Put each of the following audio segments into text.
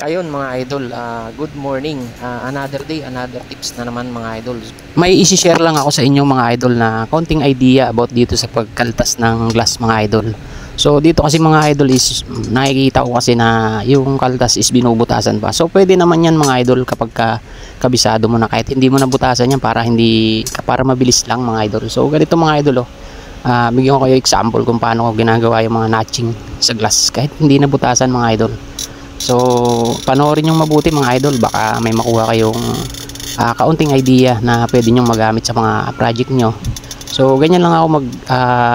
Ayun mga idol, good morning. Another day, another tips na naman mga idol. May isi-share lang ako sa inyo mga idol na konting idea about dito sa pagkaltas ng glass mga idol. So dito kasi mga idol is nakikita ko kasi na yung kaltas is binubutasan pa. So pwede naman yan mga idol kapag kabisado mo na, kahit hindi mo nabutasan yan para mabilis lang mga idol. So ganito mga idol, bigyan ko kayo example kung paano ko ginagawa yung mga notching sa glass kahit hindi nabutasan mga idol. So panoorin yung mabuti mga idol, baka may makuha kayong kaunting idea na pwede nyong magamit sa mga project nyo. So ganyan lang ako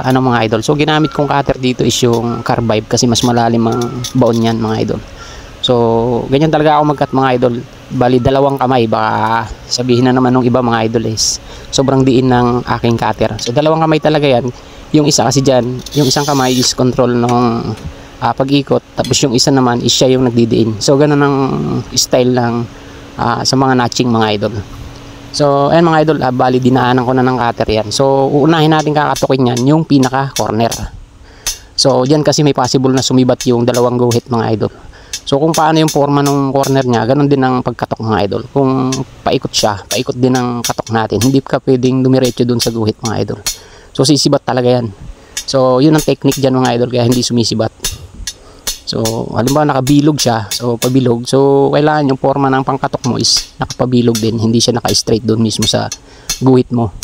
mga idol. So ginamit kong cutter dito is yung carbide kasi mas malalim ang baon yan mga idol. So ganyan talaga ako mag-cut mga idol. Bali dalawang kamay, baka sabihin na naman ng iba mga idol is sobrang diin ng aking cutter. So dalawang kamay talaga yan. Yung isa kasi dyan, yung isang kamay is control ng pag-ikot, tapos yung isa naman is siya yung nagdidiin. So ganun ang style ng sa mga notching mga idol. So ayan mga idol, bali dinaanan ko na ng cutter yan. So uunahin natin kakatukin yan yung pinaka corner. So diyan kasi may possible na sumibat yung dalawang guhit mga idol. So kung paano yung forma ng corner niya, ganun din ang pagkatok mga idol. Kung paikot siya, paikot din ang katok natin. Hindi ka pwedeng dumiretso dun sa guhit mga idol. So sisibat talaga yan. So yun ang technique dyan mga idol, kaya hindi sumisibat. So halimbawa nakabilog siya, so pabilog, so kailangan yung forma ng pangkatok mo is nakapabilog din, hindi siya naka-straight doon mismo sa guhit mo.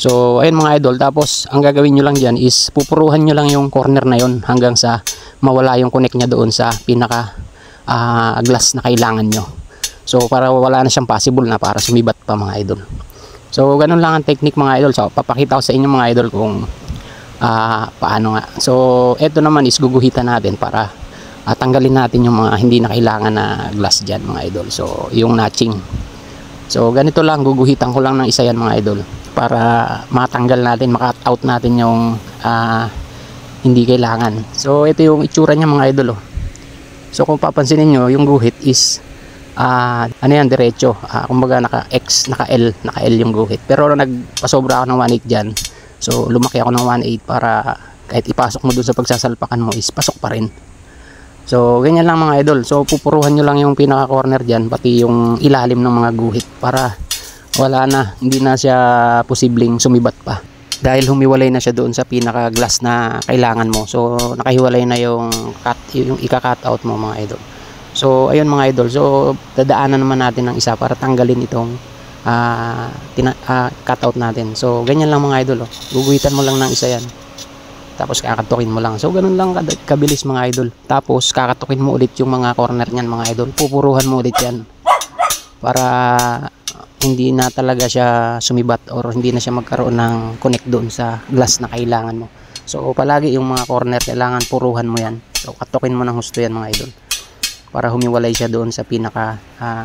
So ayun mga idol, tapos ang gagawin nyo lang dyan is pupuruhan nyo lang yung corner na yon hanggang sa mawala yung connect nya doon sa pinaka glass na kailangan nyo. So para wala na siyang possible na para sumibat pa mga idol. So ganun lang ang technique mga idol. So papakita ko sa inyo mga idol kung paano nga. So eto naman is guguhitan natin para tanggalin natin yung mga hindi na kailangan na glass dyan mga idol. So yung notching, so ganito lang, guguhitan ko lang ng isa yan mga idol para matanggal natin, makat out natin yung hindi kailangan. So ito yung itsura niya mga idol. So kung papansinin nyo, yung guhit is ano yan, diretso, kumbaga naka X, naka L yung guhit, pero nagpasobra ako ng 1/8 dyan. So lumaki ako ng 1/8 para kahit ipasok mo dun sa pagsasalpakan mo is pasok pa rin. So ganyan lang mga idol. So pupuruhan nyo lang yung pinaka corner dyan, pati yung ilalim ng mga guhit para wala na, hindi na siya posibleng sumibat pa dahil humiwalay na siya doon sa pinaka glass na kailangan mo. So nakahiwalay na yung ika-cut out mo mga idol. So ayun mga idol, so dadaanan naman natin ng isa para tanggalin itong cut out natin. So ganyan lang mga idol. Guguhitan mo lang ng isa yan, tapos kakatukin mo lang. So ganun lang kabilis mga idol. Tapos kakatukin mo ulit yung mga corner niyan mga idol. Pupuruhan mo ulit yan para hindi na talaga siya sumibat or hindi na siya magkaroon ng connect doon sa glass na kailangan mo. So palagi yung mga corner kailangan puruhan mo yan. So katukin mo ng husto yan mga idol para humiwalay siya doon sa pinaka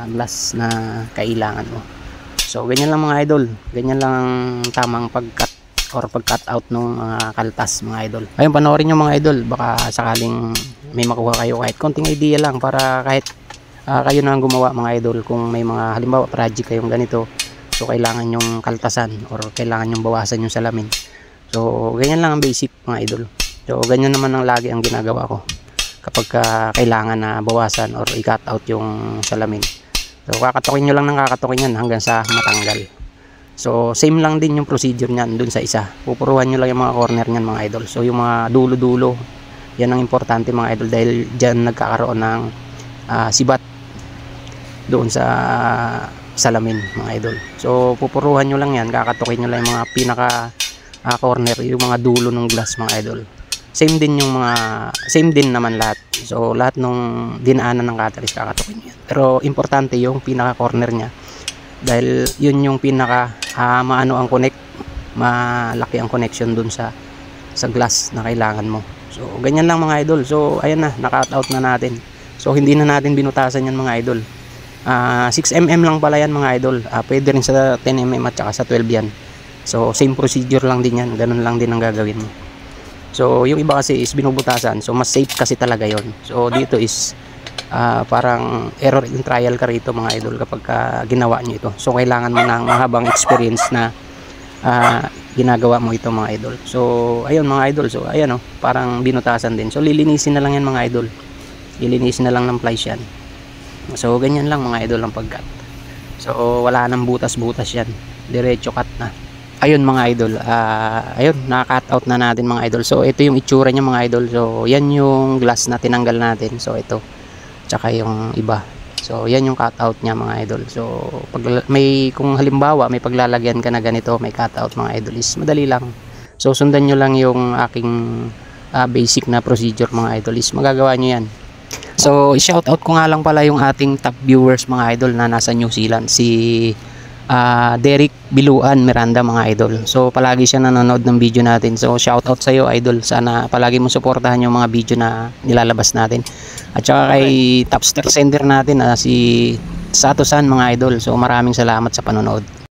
glass na kailangan mo. So ganyan lang mga idol. Ganyan lang ang tamang pag-cut or pag-cut out ng mga kaltas mga idol. Ayun, panoorin nyo mga idol, baka sakaling may makuha kayo kahit konting idea lang para kahit kayo na ang gumawa mga idol. Kung may mga halimbawa project kayong ganito, so kailangan yung kaltasan or kailangan yung bawasan yung salamin. So ganyan lang ang basic mga idol. So ganyan naman ang lagi ang ginagawa ko kapag kailangan na bawasan or i-cut out yung salamin. So kakatukin nyo lang ng kakatukin yan hanggang sa matanggal. So same lang din yung procedure niyan dun sa isa. Pupuruhan nyo lang yung mga corner niyan mga idol. So yung mga dulo-dulo, yan ang importante mga idol dahil dyan nagkakaroon ng sibat doon sa salamin mga idol. So pupuruhan nyo lang yan, kakatukin nyo lang yung mga pinaka corner, yung mga dulo ng glass mga idol. Same din naman lahat. So lahat nung dinaanan ng cutter is kakatukin yan. Pero importante yung pinaka corner niya dahil yun yung pinaka maano ang connect, malaki ang connection dun sa glass na kailangan mo. So ganyan lang mga idol. So ayan na, naka-cut out na natin. So hindi na natin binutasan yan mga idol. 6mm lang pala yan mga idol. Pwede rin sa 10mm at saka sa 12 yan. So same procedure lang din yan, ganun lang din ang gagawin mo. So yung iba kasi is binubutasan, so mas safe kasi talaga yon. So dito is parang error in trial ka rito mga idol kapag ginawa nyo ito. So kailangan mo ng mahabang experience na ginagawa mo ito mga idol. So ayun mga idol, so ayan parang binutasan din. So lilinisin na lang yan mga idol. Lilinisin na lang ng plies yan. So ganyan lang mga idol ang pag-cut. So wala nang butas-butas yan, diretso cut na. Ayun mga idol, ayun, naka-cut out na natin mga idol. So ito yung itsura niya mga idol. So yan yung glass na tinanggal natin. So ito, tsaka yung iba. So yan yung cut out niya mga idol. So pag kung halimbawa may paglalagyan ka na ganito, may cut out mga idol, is madali lang. So sundan nyo lang yung aking basic na procedure mga idol, is magagawa nyo yan. So shout out ko nga lang pala yung ating top viewers mga idol na nasa New Zealand, si Derek Biluan Miranda mga idol. So palagi siya nanonood ng video natin. So shout out sa iyo idol, sana palagi mo suportahan yung mga video na nilalabas natin. At saka kay top star sender natin si Sato San mga idol. So maraming salamat sa panonood.